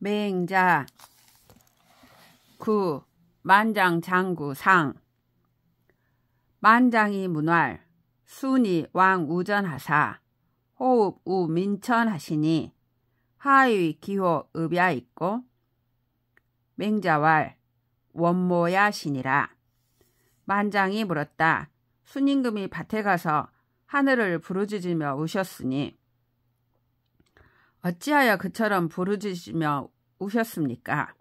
맹자 구 만장장구상 만장이 문활 순이 왕우전하사 호읍 우민천하시니 하의 기호 읍야 있고 맹자왈 원모야시니라. 만장이 물었다. 순임금이 밭에 가서 하늘을 부르짖으며 우셨으니 어찌하여 그처럼 부르짖으며 우셨습니까?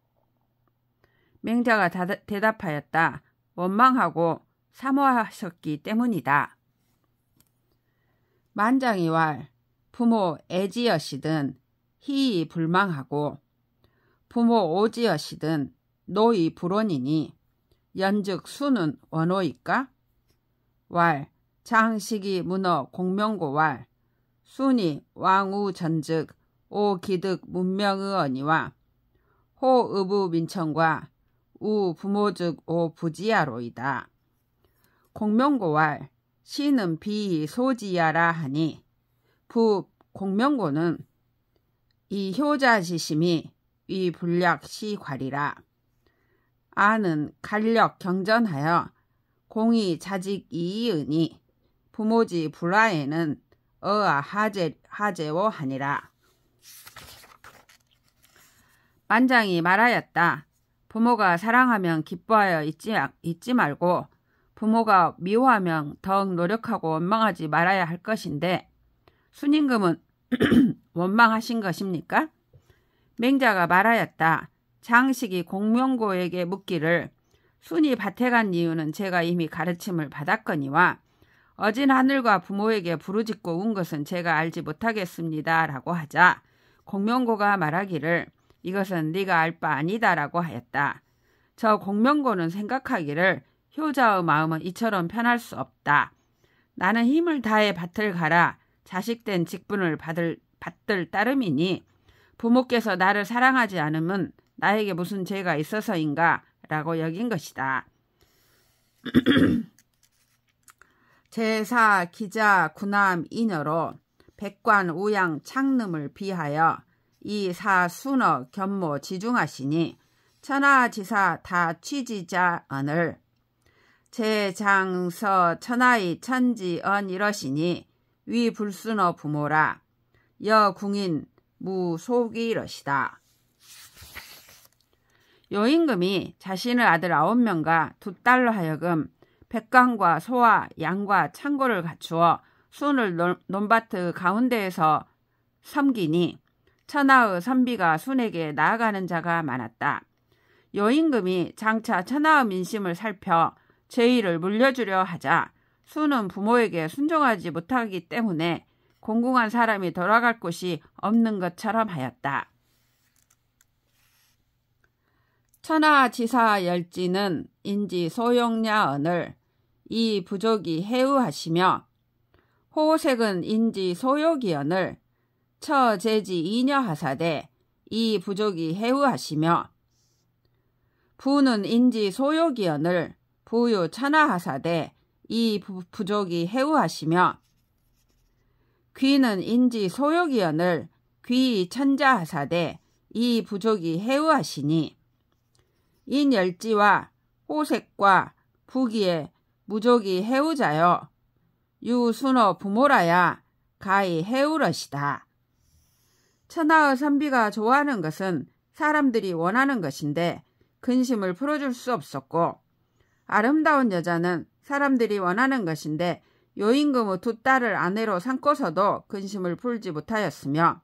맹자가 대답하였다. 원망하고 사모하셨기 때문이다. 만장이 왈 부모 애지여시든 희이 불망하고 부모 오지여시든 노이 불원이니 연즉 수는 원호이까? 왈 장식이 문어 공명고 왈 순이 왕우 전즉 오 기득 문명의언이와 호의부 민천과 우 부모즉 오 부지야로이다. 공명고 왈 시는 비이 소지야라 하니 부 공명고는 이 효자지심이 위 불략 시괄이라. 아는 간력 경전하여 공이 자직 이이으니 부모지 불화에는 어아 하제워 하니라. 만장이 말하였다. 부모가 사랑하면 기뻐하여 잊지 말고 부모가 미워하면 더욱 노력하고 원망하지 말아야 할 것인데 순임금은 원망하신 것입니까? 맹자가 말하였다. 장식이 공명고에게 묻기를 순이 밭에 간 이유는 제가 이미 가르침을 받았거니와 어진 하늘과 부모에게 부르짖고 운 것은 제가 알지 못하겠습니다. 라고 하자 공명고가 말하기를 이것은 네가 알 바 아니다 라고 하였다. 저 공명고는 생각하기를 효자의 마음은 이처럼 편할 수 없다. 나는 힘을 다해 밭을 갈아 자식된 직분을 받을 따름이니 부모께서 나를 사랑하지 않으면 나에게 무슨 죄가 있어서인가 라고 여긴 것이다. 제사 기자 구남 이녀로 백관 우양 창름을 비하여 이 사 순어 견모 지중하시니 천하지사 다 취지자언을 제장서 천하의 천지언 이러시니 위 불순어 부모라 여궁인 무속이 이러시다. 요임금이 자신의 아들 9명과 2딸로 하여금 백관과 소와 양과 창고를 갖추어 순을 논밭의 가운데에서 섬기니 천하의 선비가 순에게 나아가는 자가 많았다. 요임금이 장차 천하의 민심을 살펴 제의를 물려주려 하자 순은 부모에게 순종하지 못하기 때문에 공공한 사람이 돌아갈 곳이 없는 것처럼 하였다. 천하지사 열지는 인지 소용야언을 이 부족이 해우하시며 호색은 인지 소욕이언을 처제지 이녀하사대 이 부족이 해우하시며 부는 인지 소욕이언을 부유 천하하사대 이 부족이 해우하시며 귀는 인지 소욕이언을 귀 천자하사대 이 부족이 해우하시니 인열지와 호색과 부기에 무족이 해우자여 유순어 부모라야 가히 해우러시다. 천하의 선비가 좋아하는 것은 사람들이 원하는 것인데 근심을 풀어줄 수 없었고 아름다운 여자는 사람들이 원하는 것인데 요임금의 2딸을 아내로 삼고서도 근심을 풀지 못하였으며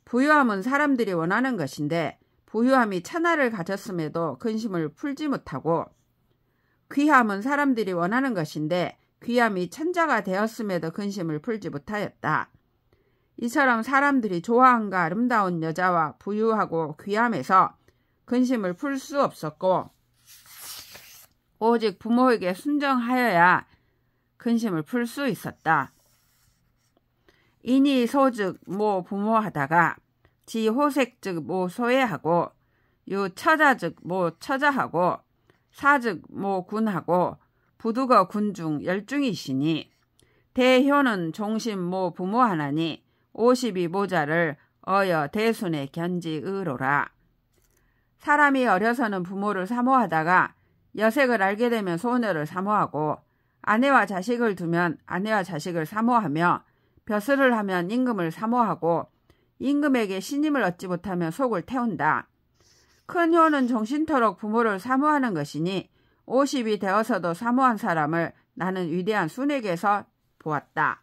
부유함은 사람들이 원하는 것인데 부유함이 천하를 가졌음에도 근심을 풀지 못하고 귀함은 사람들이 원하는 것인데 귀함이 천자가 되었음에도 근심을 풀지 못하였다. 이처럼 사람들이 좋아함과 아름다운 여자와 부유하고 귀함에서 근심을 풀 수 없었고 오직 부모에게 순정하여야 근심을 풀 수 있었다. 인이 소즉 모 부모하다가 지 호색즉 모 소해하고 유 처자즉 모 처자하고 사즉 모 군하고 부두거 군중 열중이시니 대효는 종심 모 부모하나니 52 모자를 어여 대순에 견지의로라. 사람이 어려서는 부모를 사모하다가 여색을 알게 되면 소녀를 사모하고 아내와 자식을 두면 아내와 자식을 사모하며 벼슬을 하면 임금을 사모하고 임금에게 신임을 얻지 못하면 속을 태운다. 큰 효는 종신토록 부모를 사모하는 것이니 50이 되어서도 사모한 사람을 나는 위대한 순에게서 보았다.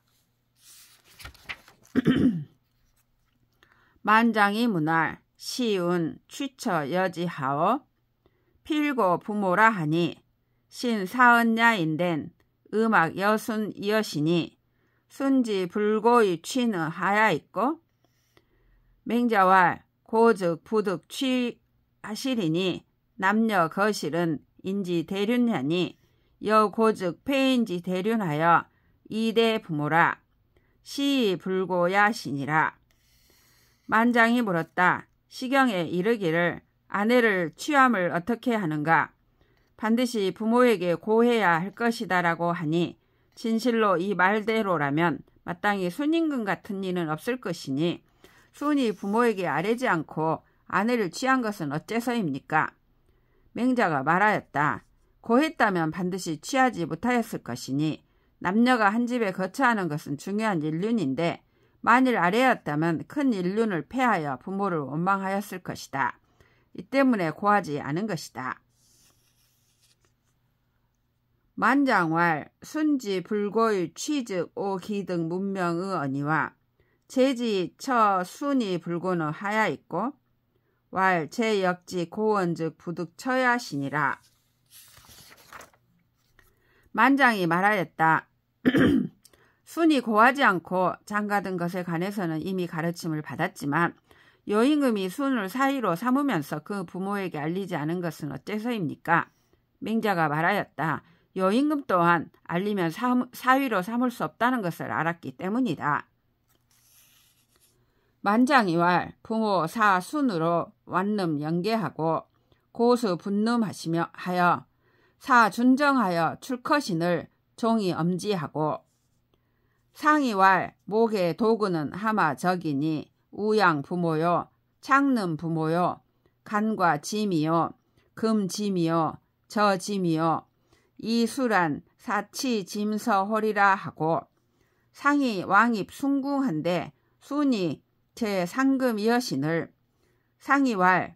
만장이 문활 시운 취처 여지하오 필고 부모라 하니 신사언야인된 음악 여순 이여시니 순지 불고의 취는 하야 있고 맹자왈 고즉 부득 취하시리니 남녀 거실은 인지 대륜하니 여고즉 폐인지 대륜하여 이대 부모라 시 불고야시니라. 만장이 물었다. 시경에 이르기를 아내를 취함을 어떻게 하는가? 반드시 부모에게 고해야 할 것이다 라고 하니 진실로 이 말대로라면 마땅히 순임금 같은 이는 없을 것이니 순이 부모에게 아뢰지 않고 아내를 취한 것은 어째서입니까? 맹자가 말하였다. 고했다면 반드시 취하지 못하였을 것이니 남녀가 한 집에 거처하는 것은 중요한 일륜인데 만일 아래였다면 큰 일륜을 패하여 부모를 원망하였을 것이다. 이 때문에 고하지 않은 것이다. 만장왈 순지 불고의 취즉 오기등 문명의 언니와 제지 처 순이 불고는 하야 있고 왈 제역지 고원즉 부득 처야시니라. 만장이 말하였다. 순이 고하지 않고 장가든 것에 관해서는 이미 가르침을 받았지만 여임금이 순을 사위로 삼으면서 그 부모에게 알리지 않은 것은 어째서입니까? 맹자가 말하였다. 여임금 또한 알리면 사위로 삼을 수 없다는 것을 알았기 때문이다. 만장이왈 부모 사 순으로 완름 연계하고 고수 분름하시며 하여 사 준정하여 출커신을 종이 엄지하고 상이왈 목의 도구는 하마 적이니 우양 부모요 창름 부모요 간과 짐이요 금짐이요 저짐이요 이수란 사치 짐서 홀이라 하고 상이 왕입 숭궁한데 순이 제 상금 이여신을 상이왈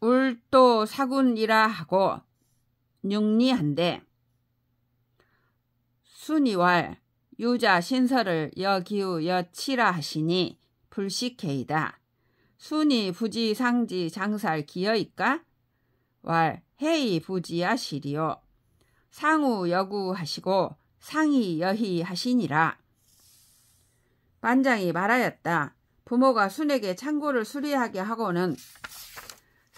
울도 사군이라 하고 육리한데 순이왈 유자 신설을 여기우 여치라 하시니 불식해이다. 순이 부지 상지 장살 기여이까? 왈 해이 부지야 시리요. 상우 여구 하시고 상이 여희 하시니라. 만장이 말하였다. 부모가 순에게 창고를 수리하게 하고는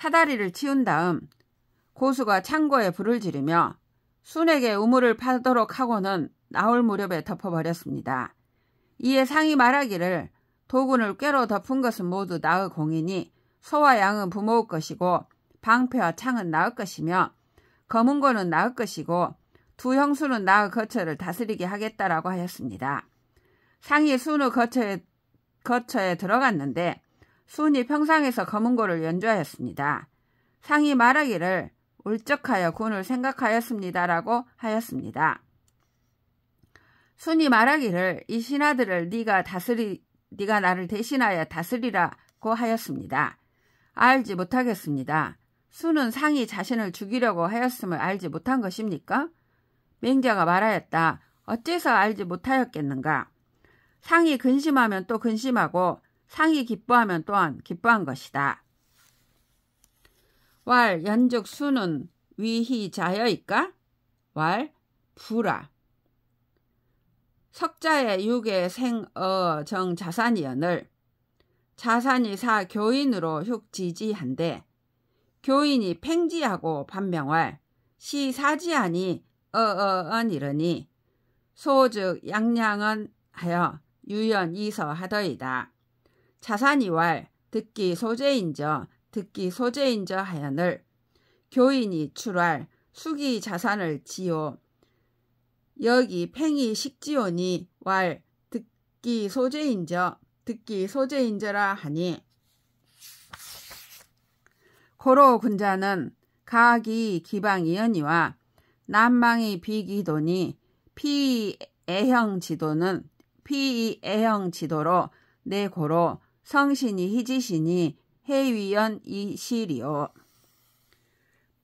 사다리를 치운 다음 고수가 창고에 불을 지르며 순에게 우물을 파도록 하고는 나올 무렵에 덮어버렸습니다. 이에 상이 말하기를 도군을 꾀로 덮은 것은 모두 나의 공이니 소와 양은 부모의 것이고 방패와 창은 나의 것이며 검은 고는 나의 것이고 두 형수는 나의 거처를 다스리게 하겠다라고 하였습니다. 상이 순의 거처에 들어갔는데 순이 평상에서 검은 고를 연주하였습니다. 상이 말하기를 울적하여 군을 생각하였습니다라고 하였습니다. 순이 말하기를 이 신하들을 네가 나를 대신하여 다스리라고 하였습니다. 알지 못하겠습니다. 순은 상이 자신을 죽이려고 하였음을 알지 못한 것입니까? 맹자가 말하였다. 어째서 알지 못하였겠는가? 상이 근심하면 또 근심하고 상이 기뻐하면 또한 기뻐한 것이다. 왈 연즉 순은 위희 자여이까? 왈 부라. 석자의 육의 생어 정 자산이언을 자산이 사 교인으로 흉지지한데 교인이 팽지하고 반명할 시 사지하니 어언 이러니 소즉 양양은 하여 유연 이서 하더이다. 자산이왈 듣기 소재인저 듣기 소재인저 하여늘 교인이 출할 수기 자산을 지오 여기 팽이 식지오니 왈 듣기 소재인저 듣기 소재인저라 하니 고로 군자는 가기 기방이언이와 난망이 비기도니 피애형 지도는 피애형 지도로 내 고로 성신이 희지시니 해위연 이시리오.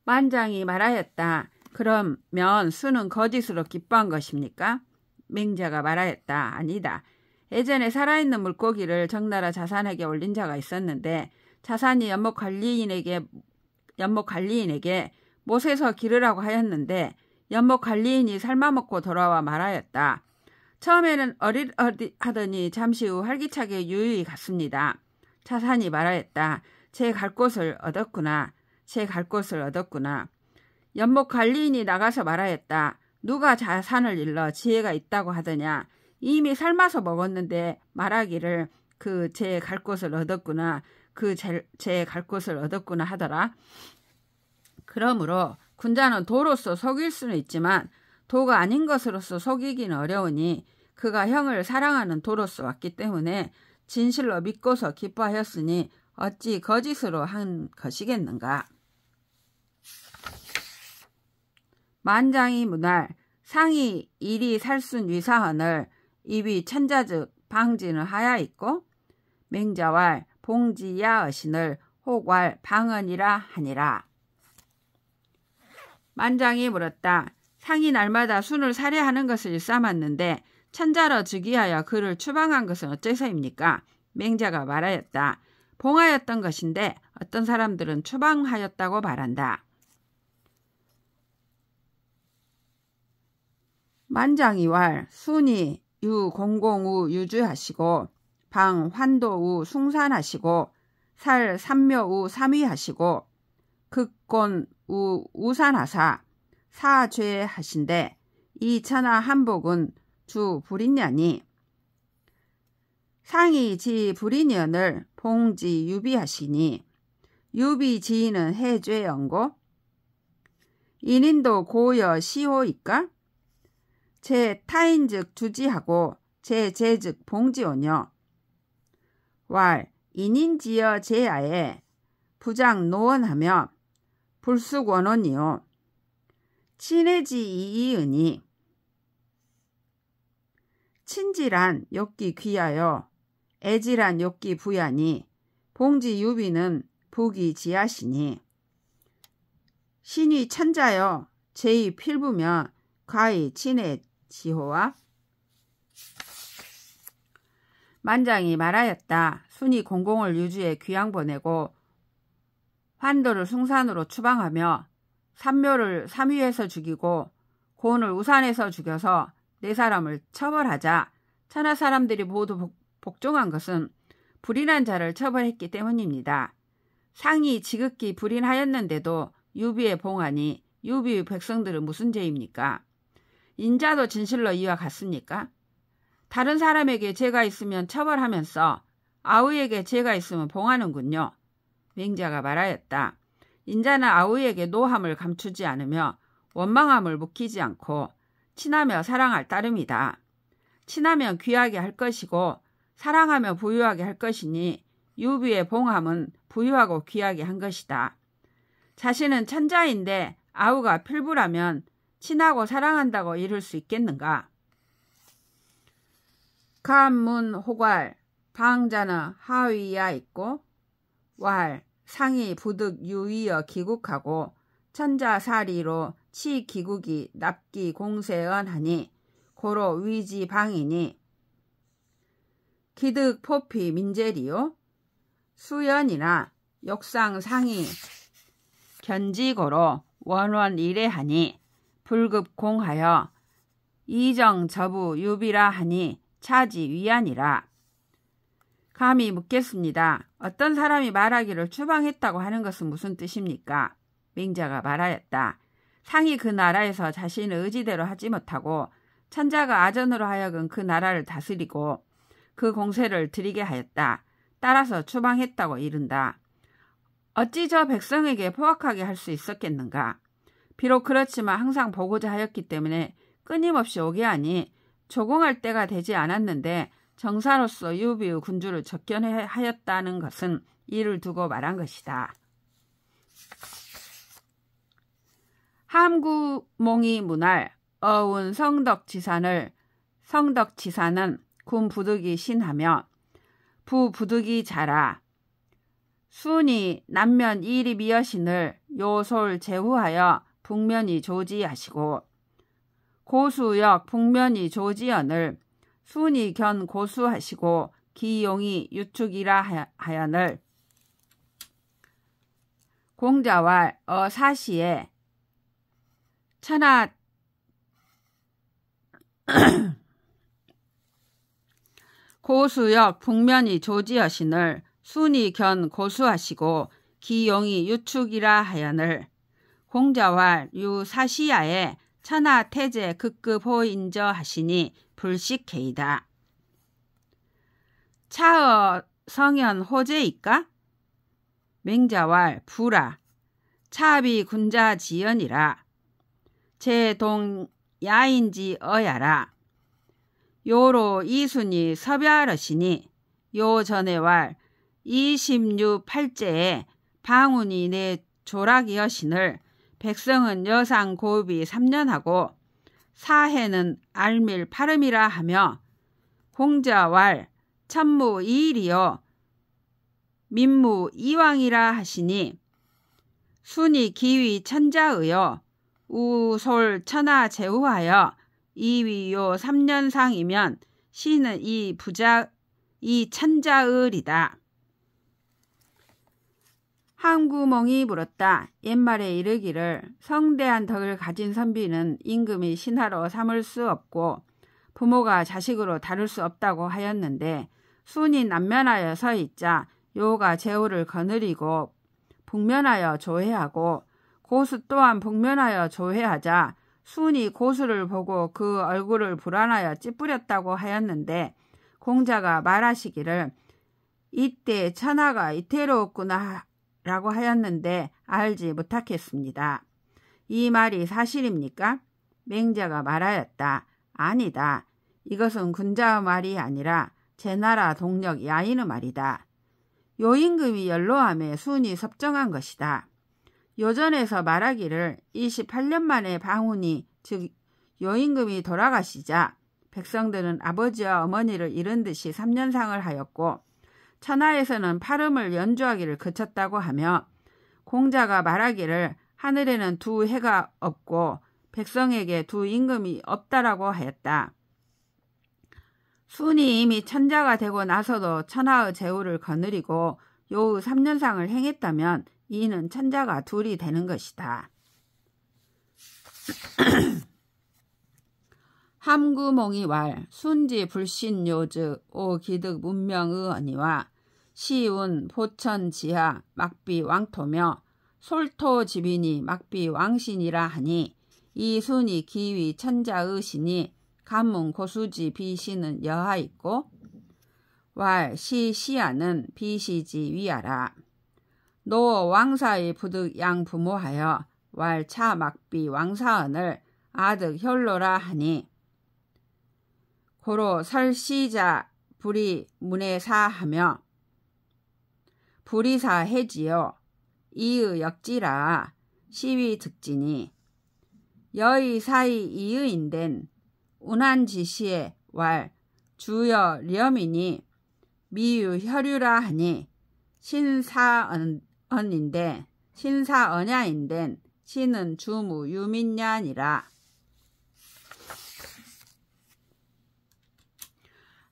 만장이 말하였다. 그러면 수는 거짓으로 기뻐한 것입니까? 맹자가 말하였다. 아니다. 예전에 살아있는 물고기를 정나라 자산에게 올린 자가 있었는데 자산이 연못 관리인에게 못에서 기르라고 하였는데 연못 관리인이 삶아먹고 돌아와 말하였다. 처음에는 어릿하더니 잠시 후 활기차게 유유히 갔습니다. 자산이 말하였다. 제 갈 곳을 얻었구나. 제 갈 곳을 얻었구나. 연못 관리인이 나가서 말하였다. 누가 자산을 일러 지혜가 있다고 하더냐. 이미 삶아서 먹었는데 말하기를 그 제 갈 곳을 얻었구나. 그 제 갈 곳을 얻었구나 하더라. 그러므로 군자는 도로서 속일 수는 있지만 도가 아닌 것으로서 속이기는 어려우니 그가 형을 사랑하는 도로서 왔기 때문에 진실로 믿고서 기뻐하였으니 어찌 거짓으로 한 것이겠는가. 만장이 문할 상이 일이 살순 위사헌을 입이 천자즉 방지는 하야 있고 맹자왈 봉지야 어신을 혹왈 방언이라 하니라. 만장이 물었다. 상이 날마다 순을 살해하는 것을 일삼았는데 천자로 즉위하여 그를 추방한 것은 어째서입니까? 맹자가 말하였다. 봉하였던 것인데 어떤 사람들은 추방하였다고 말한다. 만장이왈 순이 유 공공우 유주하시고 방 환도우 숭산하시고 살 삼묘우 삼위하시고 극곤 우 우산하사 사죄하신데 이 천하 한복은 주 불인냐니 상이 지 불인연을 봉지 유비하시니 유비 지인은 해죄연고 인인도 고여 시호이까 제 타인즉 주지하고 제 제즉 봉지오녀 왈 인인지어 제야에 부장 노원하며 불숙원원이요 친해지 이이은이 친지란 욕기 귀하여 애지란 욕기 부야니 봉지 유비는 북이 지하시니 신이 천자여 제이 필부며 가히 친해 지호와 만장이 말하였다. 순이 공공을 유주에 귀양 보내고 환도를 숭산으로 추방하며 삼묘를 삼위에서 죽이고 곤을 우산에서 죽여서 네 사람을 처벌하자 천하 사람들이 모두 복종한 것은 불인한 자를 처벌했기 때문입니다. 상이 지극히 불인하였는데도 유비에 봉하니 유비의 백성들은 무슨 죄입니까? 인자도 진실로 이와 같습니까? 다른 사람에게 죄가 있으면 처벌하면서 아우에게 죄가 있으면 봉하는군요. 맹자가 말하였다. 인자는 아우에게 노함을 감추지 않으며 원망함을 묵히지 않고 친하며 사랑할 따름이다. 친하면 귀하게 할 것이고 사랑하며 부유하게 할 것이니 유비의 봉함은 부유하고 귀하게 한 것이다. 자신은 천자인데 아우가 필부라면 친하고 사랑한다고 이룰 수 있겠는가? 간문 호괄 방자는 하위야 있고 왈 상이 부득 유의어 기국하고 천자사리로 치기국이 납기 공세언하니 고로 위지방이니 기득 포피 민재리요 수연이나 역상 상이 견지고로 원원 이래하니 불급공하여 이정 저부 유비라 하니 차지 위안이라. 감히 묻겠습니다. 어떤 사람이 말하기를 추방했다고 하는 것은 무슨 뜻입니까? 맹자가 말하였다. 상이 그 나라에서 자신의 의지대로 하지 못하고 천자가 아전으로 하여금 그 나라를 다스리고 그 공세를 드리게 하였다. 따라서 추방했다고 이른다. 어찌 저 백성에게 포악하게 할 수 있었겠는가? 비록 그렇지만 항상 보고자 하였기 때문에 끊임없이 오게 하니 조공할 때가 되지 않았는데 정사로서 유비의 군주를 접견하였다는 것은 이를 두고 말한 것이다. 함구몽이 문할 어운 성덕지산은 군 부득이 신하며 부 부득이 자라 순이 남면 이리 미여신을 요솔 제후하여 북면이 조지하시고 고수역 북면이 조지연을 순이 견 고수하시고 기용이 유축이라 하연을 공자왈 어사시에 천하 고수역 북면이 조지여신을 순이 견 고수하시고 기용이 유축이라 하연을 공자왈 유사시야에 천하 태제 극급호인저 하시니 불식해이다. 차어 성현 호제이까? 맹자왈 부라. 차비 군자 지연이라. 제동 야인지 어야라. 요로 이순이 섭야러시니 요 전에왈 26팔제에 방운이 내 조락이 여신을 백성은 여상 고비 3년하고 사해는 알밀 8음이라 하며 공자왈 천무 2일이요 민무 2왕이라 하시니 순이 기위 천자의요 우솔 천하 제후하여 이위요 3년상이면 시는 이 천자을이다. 함구몽이 물었다. 옛말에 이르기를 성대한 덕을 가진 선비는 임금이 신하로 삼을 수 없고 부모가 자식으로 다룰 수 없다고 하였는데 순이 남면하여 서 있자 요가 제후를 거느리고 북면하여 조회하고 고수 또한 북면하여 조회하자 순이 고수를 보고 그 얼굴을 불안하여 찌푸렸다고 하였는데 공자가 말하시기를 이때 천하가 이태로웠구나 라고 하였는데 알지 못하겠습니다. 이 말이 사실입니까? 맹자가 말하였다. 아니다. 이것은 군자의 말이 아니라 제나라 동력 야인의 말이다. 요임금이 연로함에 순이 섭정한 것이다. 요전에서 말하기를 28년 만에 방운이 즉 요임금이 돌아가시자 백성들은 아버지와 어머니를 잃은 듯이 3년상을 하였고 천하에서는 8음을 연주하기를 그쳤다고 하며 공자가 말하기를 하늘에는 두 해가 없고 백성에게 두 임금이 없다라고 하였다. 순이 이미 천자가 되고 나서도 천하의 제후를 거느리고 요의 3년상을 행했다면 이는 천자가 둘이 되는 것이다. 함구몽이 왈 순지 불신요즈 오기득 문명의 언니와 시운 포천지하 막비 왕토며 솔토지빈이 막비 왕신이라 하니 이 순이 기위 천자의 신이 간문 고수지 비시는 여하 있고 왈 시시야는 비시지 위하라. 노 왕사의 부득 양 부모하여 왈 차 막비 왕사언을 아득 혈로라 하니 고로 설시자 불이 문해사하며 불이사 해지요 이의 역지라 시위 득진이 여의 사이 이의인된 운한지시에 왈 주여 렴이니 미유 혈유라 하니 신사언야인된 신은 주무 유민냐니라.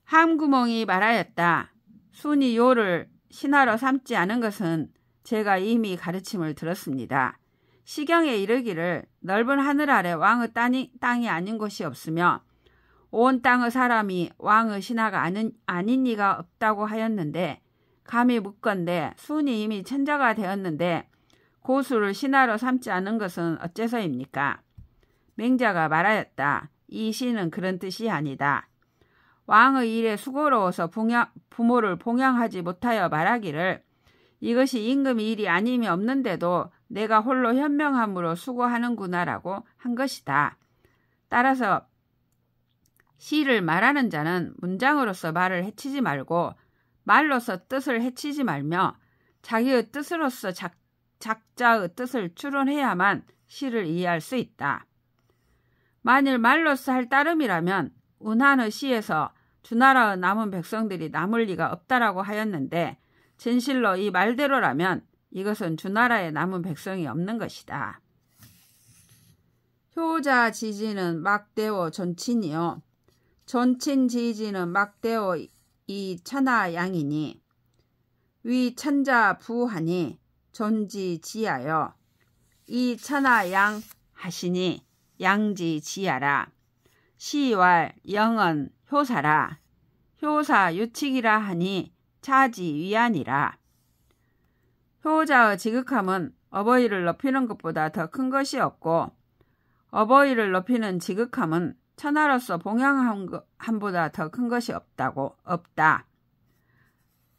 함구몽이 말하였다. 순이 요를 신하로 삼지 않은 것은 제가 이미 가르침을 들었습니다. 시경에 이르기를 넓은 하늘 아래 왕의 땅이 아닌 곳이 없으며 온 땅의 사람이 왕의 신하가 아닌 이가 없다고 하였는데 감히 묻건대 순이 이미 천자가 되었는데 고수를 신하로 삼지 않은 것은 어째서입니까? 맹자가 말하였다. 이 시는 그런 뜻이 아니다. 왕의 일에 수고로워서 부모를 봉양하지 못하여 말하기를 이것이 임금의 일이 아님이 없는데도 내가 홀로 현명함으로 수고하는구나라고 한 것이다. 따라서 시를 말하는 자는 문장으로서 말을 해치지 말고 말로서 뜻을 해치지 말며 자기의 뜻으로서 작자의 뜻을 추론해야만 시를 이해할 수 있다. 만일 말로서 할 따름이라면 운한의 시에서 주나라의 남은 백성들이 남을 리가 없다라고 하였는데 진실로 이 말대로라면 이것은 주나라에 남은 백성이 없는 것이다. 효자 지지는 막대오 존친이요. 존친 지지는 막대오 이 천하 양이니 위 천자 부하니 존지 지하여 이 천하 양 하시니 양지 지하라. 시왈 영은 효사라. 효사 유칙이라 하니 차지 위안이라. 효자의 지극함은 어버이를 높이는 것보다 더 큰 것이 없고 어버이를 높이는 지극함은 천하로서 봉양함보다 더 큰 것이 없다.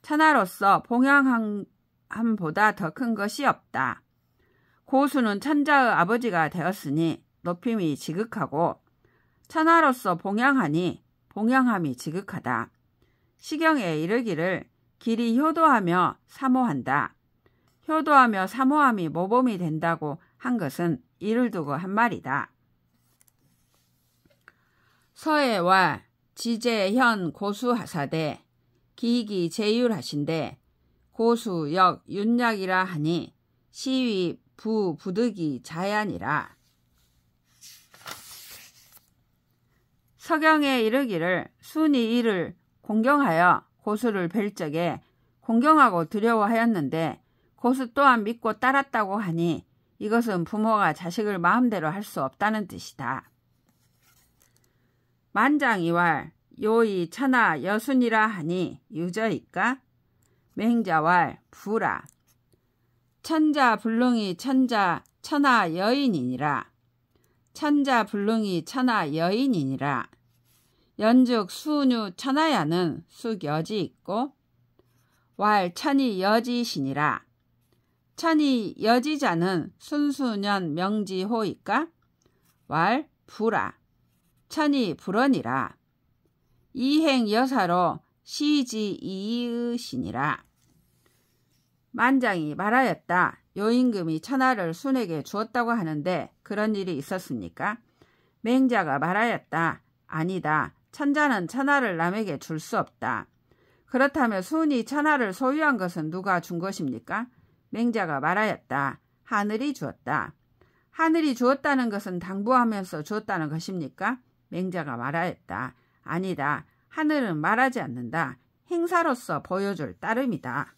천하로서 봉양함보다 더 큰 것이 없다. 고수는 천자의 아버지가 되었으니 높임이 지극하고 천하로서 봉양하니 봉양함이 지극하다. 시경에 이르기를 길이 효도하며 사모한다. 효도하며 사모함이 모범이 된다고 한 것은 이를 두고 한 말이다. 서해와 지제현 고수하사대 기기 제율하신데 고수 역 윤약이라 하니 시위 부득이 자야니라. 서경에 이르기를 순이 이를 공경하여 고수를 뵐 적에 공경하고 두려워하였는데 고수 또한 믿고 따랐다고 하니 이것은 부모가 자식을 마음대로 할 수 없다는 뜻이다. 만장이왈 요이 천하 여순이라 하니 유저이까? 맹자왈 부라. 천자 불능이 천하 여인이니라. 천자 불능이 천하 여인이니라. 연즉 수뉴 천하야는 숙여지 있고 왈 천이 여지시니라. 천이 여지자는 순수년 명지호이까? 왈 부라. 천이 불언이라. 이행 여사로 시지 이의시니라. 만장이 말하였다. 요임금이 천하를 순에게 주었다고 하는데 그런 일이 있었습니까? 맹자가 말하였다. 아니다. 천자는 천하를 남에게 줄 수 없다. 그렇다면 순이 천하를 소유한 것은 누가 준 것입니까? 맹자가 말하였다. 하늘이 주었다. 하늘이 주었다는 것은 당부하면서 주었다는 것입니까? 맹자가 말하였다. 아니다. 하늘은 말하지 않는다. 행사로서 보여줄 따름이다.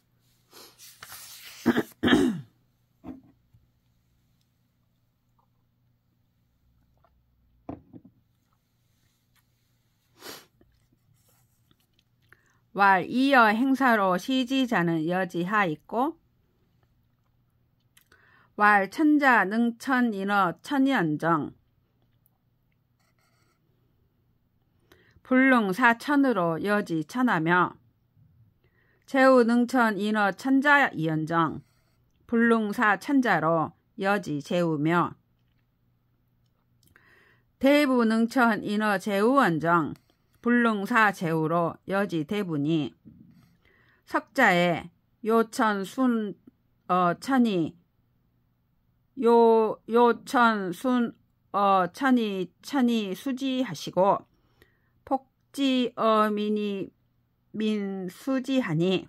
왈 이어 행사로 시지자는 여지하 있고 왈 천자 능천인어 천연정 불능사천으로 여지 천하며 제우 능천 인어 천자 이연정 불능사 천자로 여지 제우며 대부 능천 인어 제우원정 불능사 제우로 여지 대부니 석자에 요천 순 천이 요천 순 천이 수지하시고 폭지 어민이 민수지하니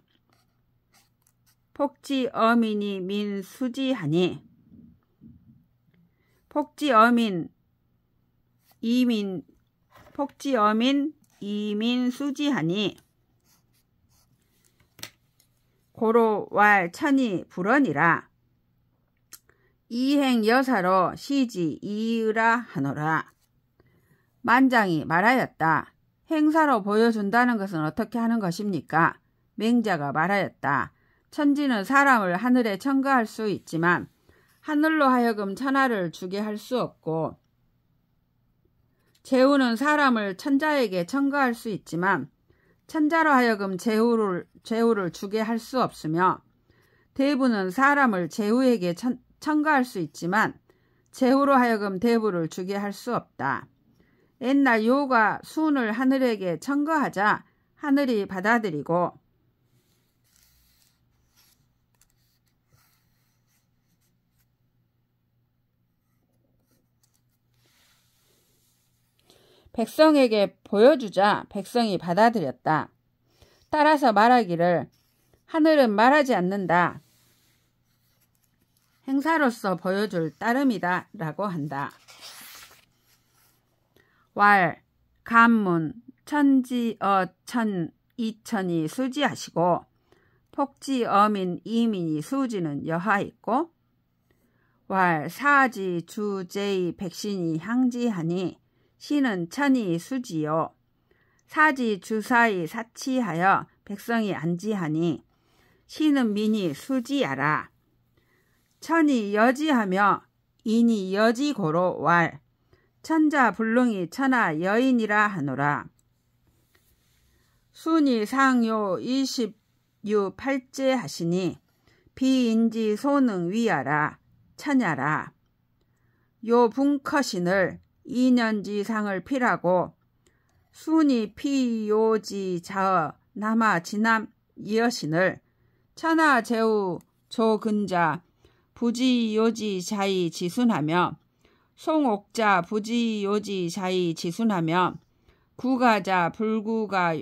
폭지 어민이 민수지하니 폭지 어민 이민 수지하니 고로 왈 천이 불언이라. 이행 여사로 시지 이의라 하노라. 만장이 말하였다. 행사로 보여준다는 것은 어떻게 하는 것입니까? 맹자가 말하였다. 천지는 사람을 하늘에 청거할 수 있지만 하늘로 하여금 천하를 주게 할 수 없고 제우는 사람을 천자에게 청거할 수 있지만 천자로 하여금 제우를 주게 할 수 없으며 대부는 사람을 제우에게 청거할 수 있지만 제우로 하여금 대부를 주게 할 수 없다. 옛날 요가 순을 하늘에게 청거하자 하늘이 받아들이고 백성에게 보여주자 백성이 받아들였다. 따라서 말하기를 하늘은 말하지 않는다. 행사로서 보여줄 따름이다 라고 한다. 왈, 간문, 천지, 천, 이천이 수지하시고 폭지, 어민, 이민이 수지는 여하있고 왈, 사지, 주, 제이, 백신이 향지하니 시는 천이 수지요. 사지, 주사이, 사치하여 백성이 안지하니 시는 민이 수지야라. 천이 여지하며 인이 여지고로 왈, 천자 불능이 천하 여인이라 하노라. 순이 상요 20유 8제 하시니 비인지 소능 위하라 천야라. 요 분커신을 2년지 상을 피라고 순이 피요지 자어 남아 지남 이여신을 천하 제우 조근자 부지요지 자이 지순하며 송옥자 부지요지 자이 지순하며 구가자 불구가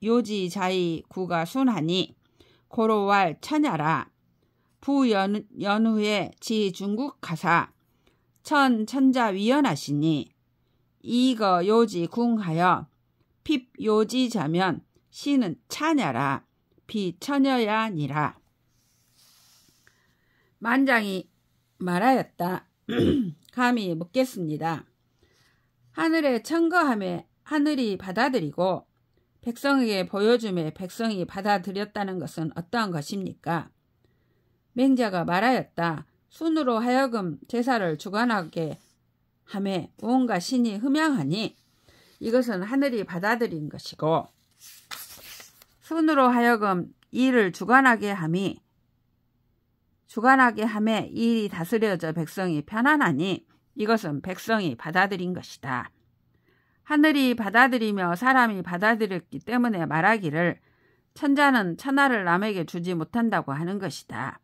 요지 자이 구가 순하니 고로왈 천야라. 부연후에 지 중국 가사 천자 위연하시니 이거 요지 궁하여 핍 요지 자면 시는 차냐라. 비처녀야니라. 만장이 말하였다. 감히 묻겠습니다. 하늘에 청거함에 하늘이 받아들이고 백성에게 보여줌에 백성이 받아들였다는 것은 어떠한 것입니까? 맹자가 말하였다. 순으로 하여금 제사를 주관하게 하매 온갖 신이 흠양하니 이것은 하늘이 받아들인 것이고 순으로 하여금 일을 주관하게 함에 일이 다스려져 백성이 편안하니 이것은 백성이 받아들인 것이다. 하늘이 받아들이며 사람이 받아들였기 때문에 말하기를 천자는 천하를 남에게 주지 못한다고 하는 것이다.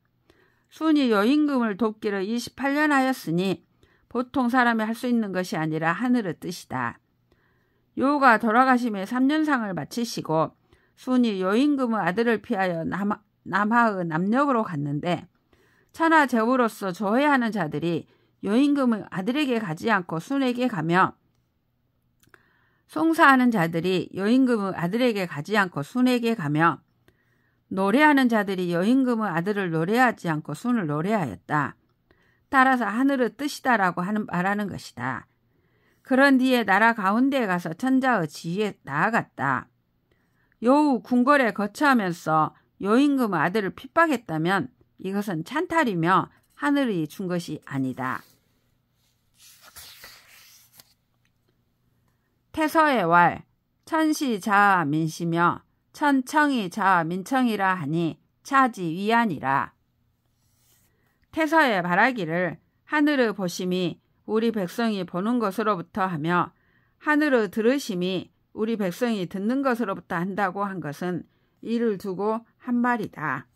순이 요임금을 돕기를 28년 하였으니 보통 사람이 할 수 있는 것이 아니라 하늘의 뜻이다. 요가 돌아가심에 3년상을 마치시고 순이 요임금의 아들을 피하여 남하의 남녘으로 갔는데 천하 제후로서 조회하는 자들이 요임금의 아들에게 가지 않고 순에게 가며 송사하는 자들이 요임금의 아들에게 가지 않고 순에게 가며 노래하는 자들이 요임금의 아들을 노래하지 않고 순을 노래하였다. 따라서 하늘의 뜻이다라고 말하는 것이다. 그런 뒤에 나라 가운데에 가서 천자의 지위에 나아갔다. 요후 궁궐에 거처하면서 요임금의 아들을 핍박했다면 이것은 찬탈이며 하늘이 준 것이 아니다. 태서의 왈, 천시 자아 민시며 천청이 자아 민청이라 하니 차지 위안이라. 태서에 말하기를 하늘의 보심이 우리 백성이 보는 것으로부터 하며 하늘의 들으심이 우리 백성이 듣는 것으로부터 한다고 한 것은 이를 두고 한 말이다.